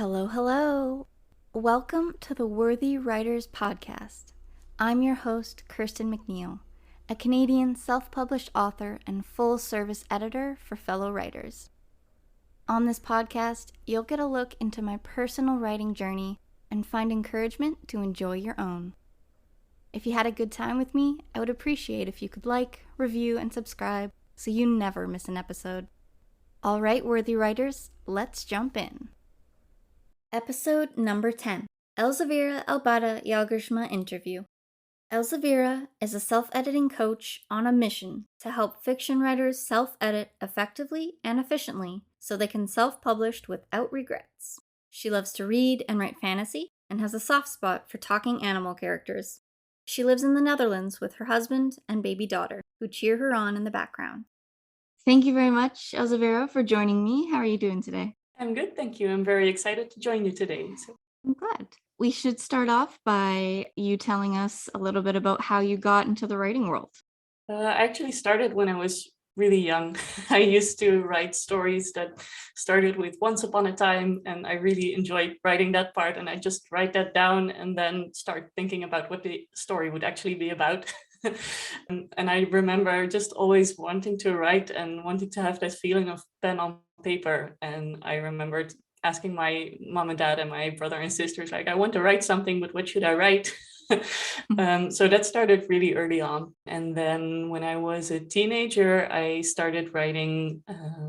Hello, hello. Welcome to the Worthy Writers Podcast. I'm your host, Kirsten McNeil, a Canadian self-published author and full-service editor for fellow writers. On this podcast, you'll get a look into my personal writing journey and find encouragement to enjoy your own. If you had a good time with me, I would appreciate if you could like, review, and subscribe so you never miss an episode. All right, Worthy Writers, let's jump in. Episode number 10, Elzevera Albada Jelgersma interview. Elzevera is a self-editing coach on a mission to help fiction writers self-edit effectively and efficiently so they can self-publish without regrets. She loves to read and write fantasy and has a soft spot for talking animal characters. She lives in the Netherlands with her husband and baby daughter, who cheer her on in the background. Thank you very much, Elzevera, for joining me. How are you doing today? I'm good, thank you. I'm very excited to join you today. I'm glad. We should start off by you telling us a little bit about how you got into the writing world. I actually started when I was really young. I used to write stories that started with Once Upon a Time, and I really enjoyed writing that part. And I just write that down and then start thinking about what the story would actually be about. And I remember just always wanting to write and wanting to have that feeling of pen on paper. And I remembered asking my mom and dad and my brother and sisters, like, I want to write something, but what should I write? So that started really early on. And then when I was a teenager, I started writing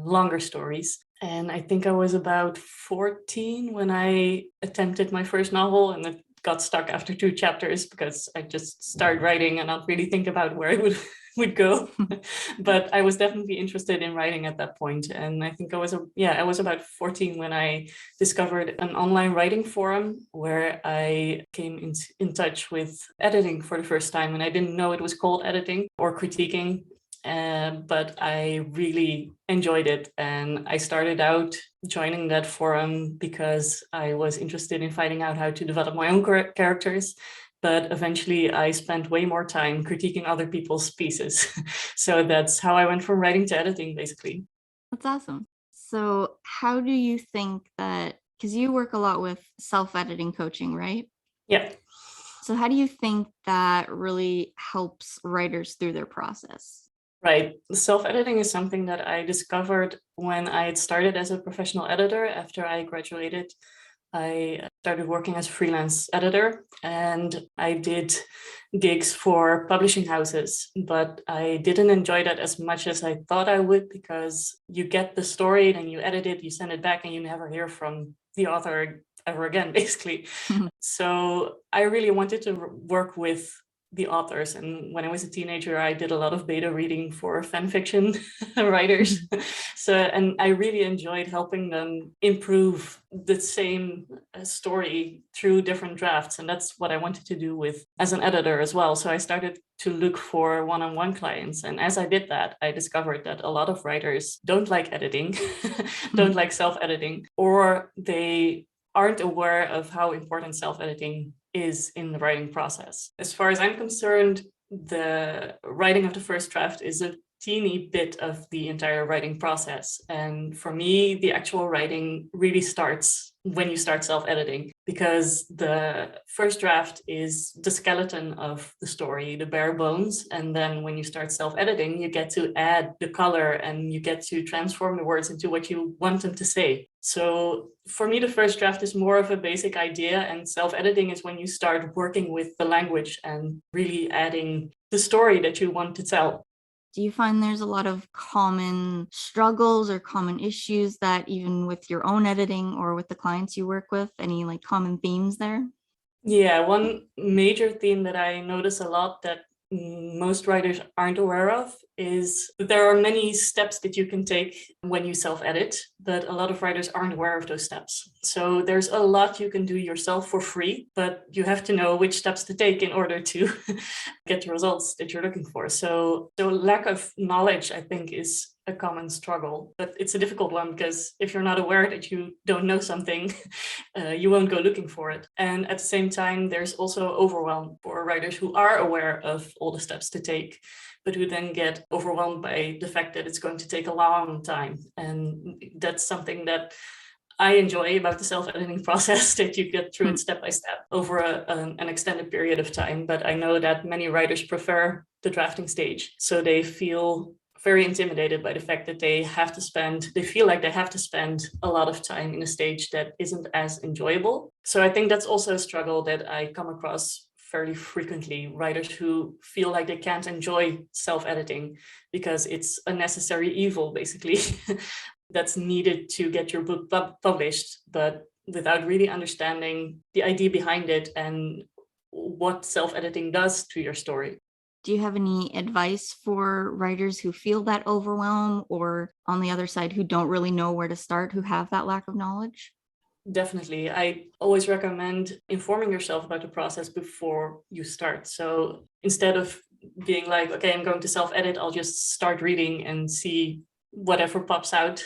longer stories. And I think I was about 14 when I attempted my first novel, and it got stuck after 2 chapters because I just started writing and not really think about where it would go. But I was definitely interested in writing at that point. And I think I was about 14 when I discovered an online writing forum where I came in touch with editing for the first time. And I didn't know it was called editing or critiquing. But I really enjoyed it. And I started out joining that forum because I was interested in finding out how to develop my own characters. But eventually I spent way more time critiquing other people's pieces. So that's how I went from writing to editing, basically. That's awesome. So how do you think that, because you work a lot with self-editing coaching, right? Yeah. So how do you think that really helps writers through their process? Right. Self-editing is something that I discovered when I had started as a professional editor after I graduated. I started working as a freelance editor, and I did gigs for publishing houses, but I didn't enjoy that as much as I thought I would, because you get the story, then you edit it, you send it back, and you never hear from the author ever again, basically. So I really wanted to work with the authors. And when I was a teenager, I did a lot of beta reading for fan fiction writers. And I really enjoyed helping them improve the same story through different drafts. And that's what I wanted to do as an editor as well. So I started to look for one-on-one clients. And as I did that, I discovered that a lot of writers don't like editing, don't like self-editing, or they aren't aware of how important self-editing is in the writing process. As far as I'm concerned, the writing of the first draft is a teeny bit of the entire writing process. And for me, the actual writing really starts when you start self-editing, because the first draft is the skeleton of the story, the bare bones. And then when you start self-editing, you get to add the color and you get to transform the words into what you want them to say. So for me, the first draft is more of a basic idea, and self-editing is when you start working with the language and really adding the story that you want to tell. Do you find there's a lot of common struggles or common issues that even with your own editing or with the clients you work with, any like common themes there? Yeah, one major theme that I notice a lot that most writers aren't aware of is that there are many steps that you can take when you self-edit, but a lot of writers aren't aware of those steps. So there's a lot you can do yourself for free, but you have to know which steps to take in order to get the results that you're looking for. So lack of knowledge, I think, is a common struggle, but it's a difficult one, because if you're not aware that you don't know something, you won't go looking for it. And at the same time, there's also overwhelm for writers who are aware of all the steps to take, but who then get overwhelmed by the fact that it's going to take a long time. And that's something that I enjoy about the self-editing process that you get through it step by step over an extended period of time. But I know that many writers prefer the drafting stage. So they feel very intimidated by the fact that they feel like they have to spend a lot of time in a stage that isn't as enjoyable. So I think that's also a struggle that I come across fairly frequently, writers who feel like they can't enjoy self-editing because it's a necessary evil, basically, that's needed to get your book published, but without really understanding the idea behind it and what self-editing does to your story. Do you have any advice for writers who feel that overwhelm, or on the other side, who don't really know where to start, who have that lack of knowledge? Definitely. I always recommend informing yourself about the process before you start. So instead of being like, okay, I'm going to self-edit, I'll just start reading and see whatever pops up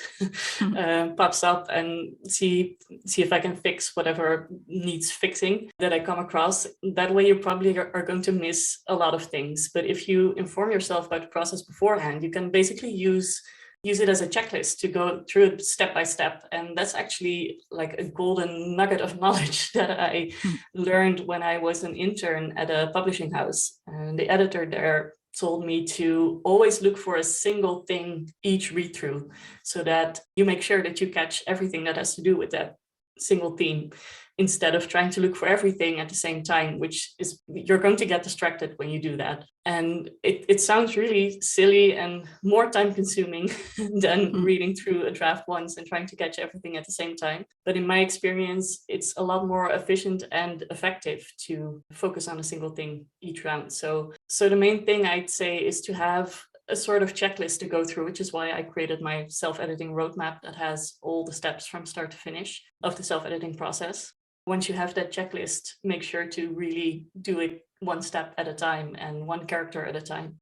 and see if I can fix whatever needs fixing that I come across. That way you probably are going to miss a lot of things. But if you inform yourself about the process beforehand, you can basically use it as a checklist to go through it step by step. And that's actually like a golden nugget of knowledge that I learned when I was an intern at a publishing house. And the editor there told me to always look for a single thing each read through, so that you make sure that you catch everything that has to do with that single theme, instead of trying to look for everything at the same time, which is, you're going to get distracted when you do that. And it sounds really silly and more time consuming than reading through a draft once and trying to catch everything at the same time. But in my experience, it's a lot more efficient and effective to focus on a single thing each round. So the main thing I'd say is to have a sort of checklist to go through, which is why I created my self-editing roadmap that has all the steps from start to finish of the self-editing process. Once you have that checklist, make sure to really do it one step at a time and one character at a time.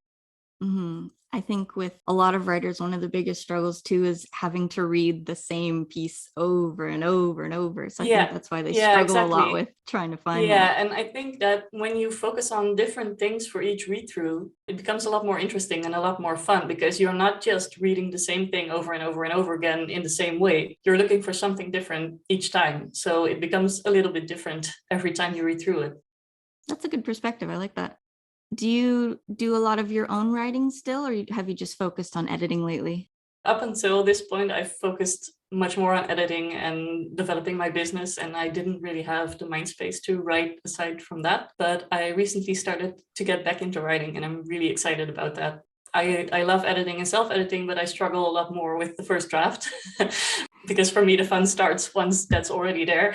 Mm-hmm. I think with a lot of writers, one of the biggest struggles too is having to read the same piece over and over and over. So I think that's why they struggle a lot with trying to find that. And I think that when you focus on different things for each read through, it becomes a lot more interesting and a lot more fun, because you're not just reading the same thing over and over and over again in the same way. You're looking for something different each time. So it becomes a little bit different every time you read through it. That's a good perspective. I like that. Do you do a lot of your own writing still, or have you just focused on editing lately? Up until this point, I've focused much more on editing and developing my business, and I didn't really have the mind space to write aside from that. But I recently started to get back into writing, and I'm really excited about that. I love editing and self-editing, but I struggle a lot more with the first draft because for me, the fun starts once that's already there.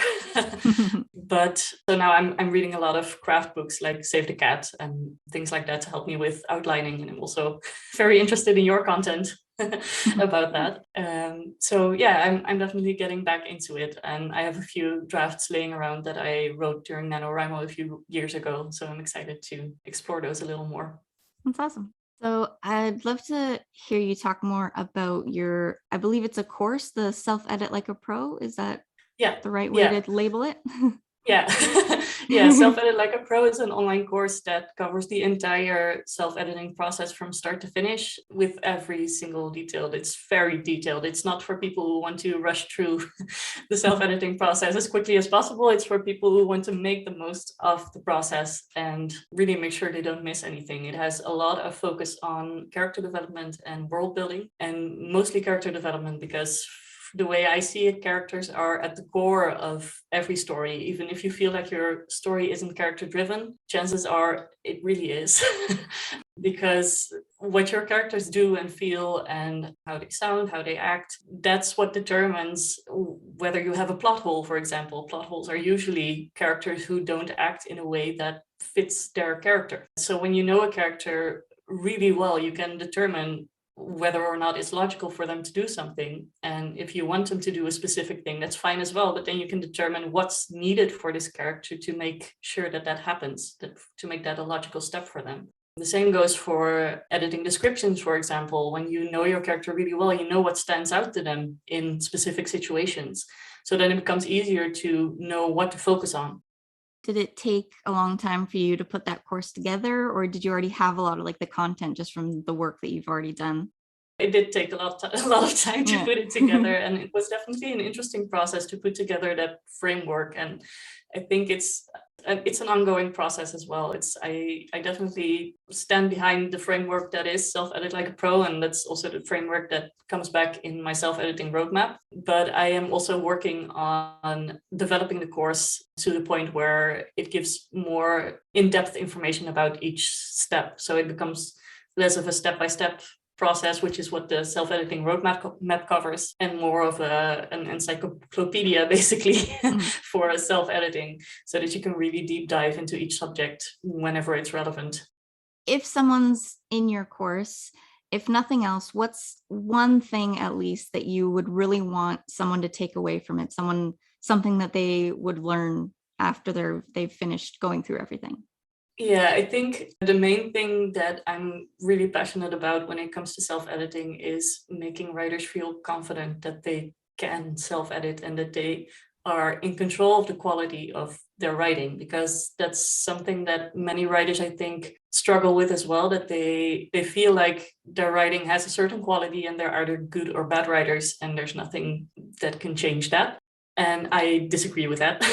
But so now I'm reading a lot of craft books like Save the Cat and things like that to help me with outlining. And I'm also very interested in your content about that. So yeah, I'm definitely getting back into it. And I have a few drafts laying around that I wrote during NaNoWriMo a few years ago. So I'm excited to explore those a little more. That's awesome. So I'd love to hear you talk more about I believe it's a course, the Self-Edit Like a Pro. Is that the right way to label it? Yeah. Yeah, Self-Edit Like a Pro is an online course that covers the entire self-editing process from start to finish with every single detail. It's very detailed. It's not for people who want to rush through the self-editing process as quickly as possible. It's for people who want to make the most of the process and really make sure they don't miss anything. It has a lot of focus on character development and world building, and mostly character development, because the way I see it, characters are at the core of every story. Even if you feel like your story isn't character driven, chances are it really is. Because what your characters do and feel and how they sound, how they act, that's what determines whether you have a plot hole, for example. Plot holes are usually characters who don't act in a way that fits their character. So when you know a character really well, you can determine whether or not it's logical for them to do something. And if you want them to do a specific thing, that's fine as well. But then you can determine what's needed for this character to make sure that that happens, to make that a logical step for them. The same goes for editing descriptions, for example. When you know your character really well, you know what stands out to them in specific situations. So then it becomes easier to know what to focus on. Did it take a long time for you to put that course together, or did you already have a lot of like the content just from the work that you've already done? It did take a lot of time to put it together, and it was definitely an interesting process to put together that framework. And I think it's an ongoing process as well. I definitely stand behind the framework that is Self-Edit Like a Pro, and that's also the framework that comes back in my self-editing roadmap. But I am also working on developing the course to the point where it gives more in-depth information about each step, so it becomes less of a step-by-step process, which is what the self-editing roadmap covers, and more of an encyclopedia basically for self-editing, so that you can really deep dive into each subject whenever it's relevant. If someone's in your course, if nothing else, what's one thing at least that you would really want someone to take away from it, something that they would learn after they've finished going through everything? Yeah, I think the main thing that I'm really passionate about when it comes to self-editing is making writers feel confident that they can self-edit and that they are in control of the quality of their writing, because that's something that many writers, I think, struggle with as well, that they feel like their writing has a certain quality and they're either good or bad writers, and there's nothing that can change that. And I disagree with that.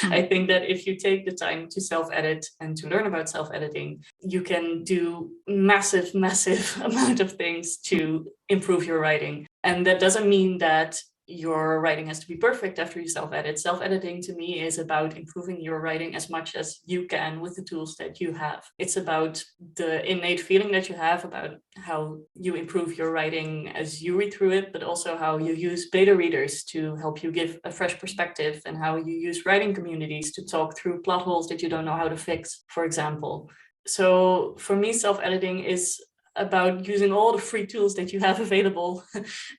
I think that if you take the time to self-edit and to learn about self-editing, you can do massive amount of things to improve your writing. And that doesn't mean that your writing has to be perfect after you self-edit. Self-editing to me is about improving your writing as much as you can with the tools that you have. It's about the innate feeling that you have about how you improve your writing as you read through it, but also how you use beta readers to help you give a fresh perspective, and how you use writing communities to talk through plot holes that you don't know how to fix, for example. So for me, self-editing is about using all the free tools that you have available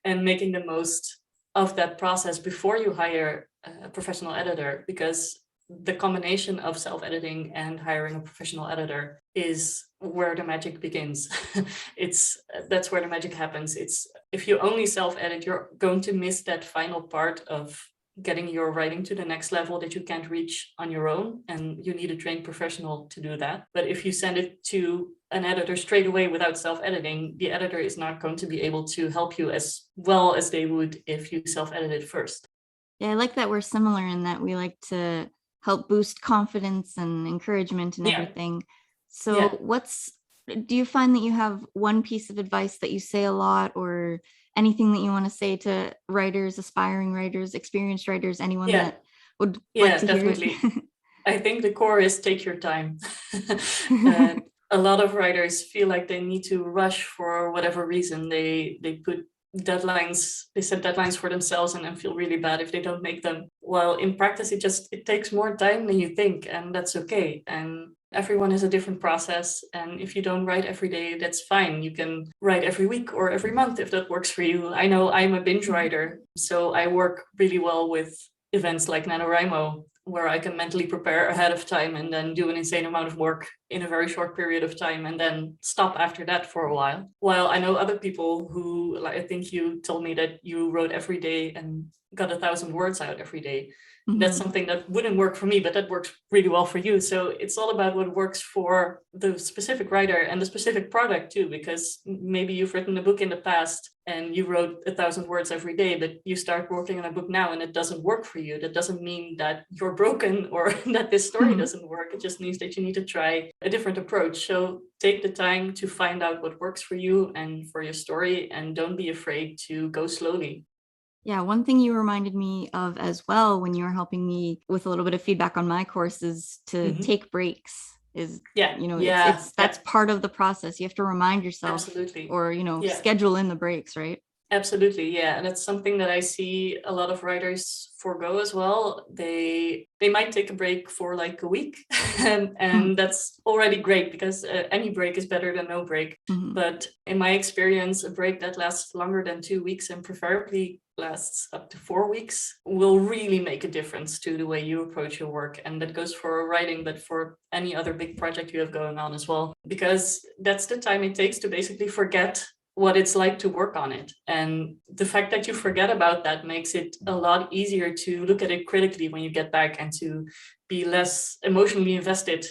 and making the most of that process before you hire a professional editor, because the combination of self-editing and hiring a professional editor is where the magic begins. That's where the magic happens. It's if you only self-edit, you're going to miss that final part of getting your writing to the next level that you can't reach on your own, and you need a trained professional to do that. But if you send it to an editor straight away without self-editing, the editor is not going to be able to help you as well as they would if you self-edited first. Yeah, I like that we're similar in that we like to help boost confidence and encouragement and everything. So do you find that you have one piece of advice that you say a lot, or anything that you want to say to writers, aspiring writers, experienced writers, anyone that would like to definitely. hear it? I think the core is take your time. A lot of writers feel like they need to rush for whatever reason. They put deadlines, they set deadlines for themselves and then feel really bad if they don't make them. Well, in practice, it takes more time than you think, and that's okay. And everyone has a different process. And if you don't write every day, that's fine. You can write every week or every month if that works for you. I know I'm a binge writer, so I work really well with events like NaNoWriMo, where I can mentally prepare ahead of time and then do an insane amount of work in a very short period of time and then stop after that for a while. While I know other people who, like, I think you told me that you wrote every day and got 1,000 words out every day. That's something that wouldn't work for me, but that works really well for you. So it's all about what works for the specific writer and the specific product too, because maybe you've written a book in the past and you wrote 1,000 words every day, but you start working on a book now and it doesn't work for you. That doesn't mean that you're broken or that this story doesn't work. It just means that you need to try a different approach. So take the time to find out what works for you and for your story, and don't be afraid to go slowly. Yeah, one thing you reminded me of as well when you were helping me with a little bit of feedback on my course is to take breaks. That's part of the process. You have to remind yourself. Absolutely. Or schedule in the breaks, right? Absolutely, yeah. And that's something that I see a lot of writers forego as well. They might take a break for like a week and that's already great, because any break is better than no break. But in my experience, a break that lasts longer than 2 weeks and preferably lasts up to 4 weeks will really make a difference to the way you approach your work. And that goes for writing, but for any other big project you have going on as well, because that's the time it takes to basically forget what it's like to work on it. And the fact that you forget about that makes it a lot easier to look at it critically when you get back and to be less emotionally invested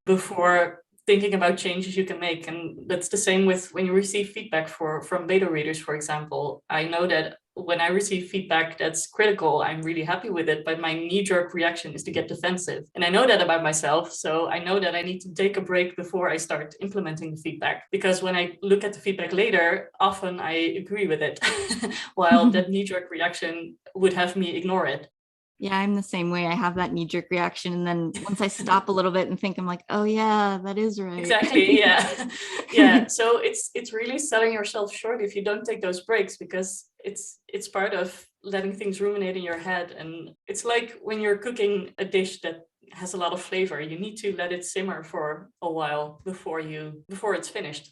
before thinking about changes you can make. And that's the same with when you receive feedback from beta readers, for example. I know that when I receive feedback that's critical, I'm really happy with it, but my knee-jerk reaction is to get defensive. And I know that about myself, so I know that I need to take a break before I start implementing the feedback. Because when I look at the feedback later, often I agree with it, while that knee-jerk reaction would have me ignore it. Yeah, I'm the same way. I have that knee-jerk reaction, and then once I stop a little bit and think, I'm like, oh yeah, that is right. Exactly. Yeah. Yeah. So it's really selling yourself short if you don't take those breaks, because it's part of letting things ruminate in your head. And it's like when you're cooking a dish that has a lot of flavor, you need to let it simmer for a while before it's finished.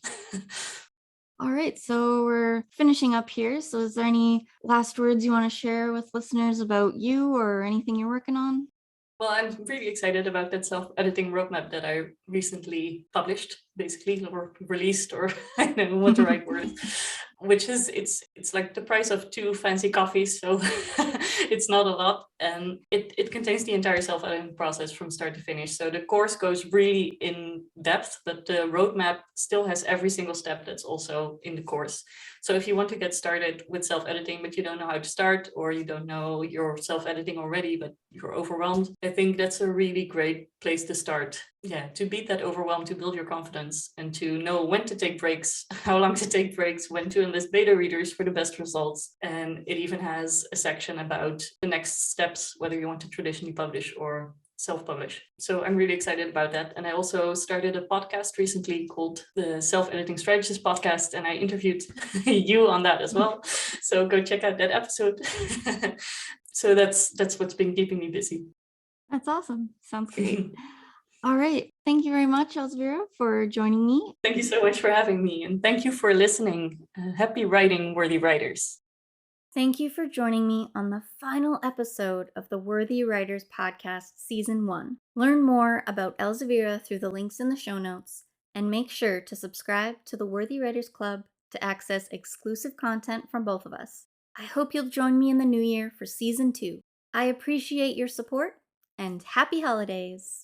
All right, so we're finishing up here. So is there any last words you want to share with listeners about you or anything you're working on? Well, I'm really excited about that self-editing roadmap that I recently published, basically, or released, or I don't know what the right word is, which is, it's like the price of 2 fancy coffees, so it's not a lot. And it contains the entire self-editing process from start to finish. So the course goes really in depth, but the roadmap still has every single step that's also in the course. So if you want to get started with self-editing, but you don't know how to start, or you don't know you're self-editing already, but you're overwhelmed, I think that's a really great place to start. Yeah, to beat that overwhelm, to build your confidence, and to know when to take breaks, how long to take breaks, when to enlist beta readers for the best results. And it even has a section about the next steps, whether you want to traditionally publish or self-publish. So I'm really excited about that. And I also started a podcast recently called the Self-Editing Strategist Podcast, and I interviewed you on that as well. So go check out that episode. So that's what's been keeping me busy. That's awesome. Sounds great. All right. Thank you very much, Elzevera, for joining me. Thank you so much for having me, and thank you for listening. Happy writing, worthy writers. Thank you for joining me on the final episode of the Worthy Writers Podcast Season 1. Learn more about Elzevera through the links in the show notes, and make sure to subscribe to the Worthy Writers Club to access exclusive content from both of us. I hope you'll join me in the new year for Season 2. I appreciate your support, and happy holidays!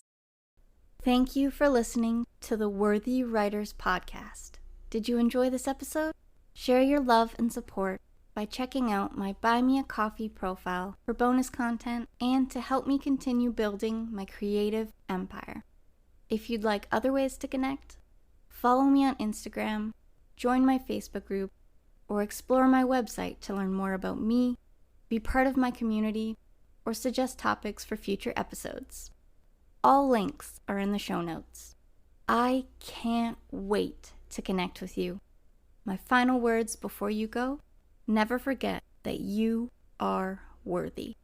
Thank you for listening to the Worthy Writers Podcast. Did you enjoy this episode? Share your love and support by checking out my Buy Me a Coffee profile for bonus content and to help me continue building my creative empire. If you'd like other ways to connect, follow me on Instagram, join my Facebook group, or explore my website to learn more about me, be part of my community, or suggest topics for future episodes. All links are in the show notes. I can't wait to connect with you. My final words before you go: never forget that you are worthy.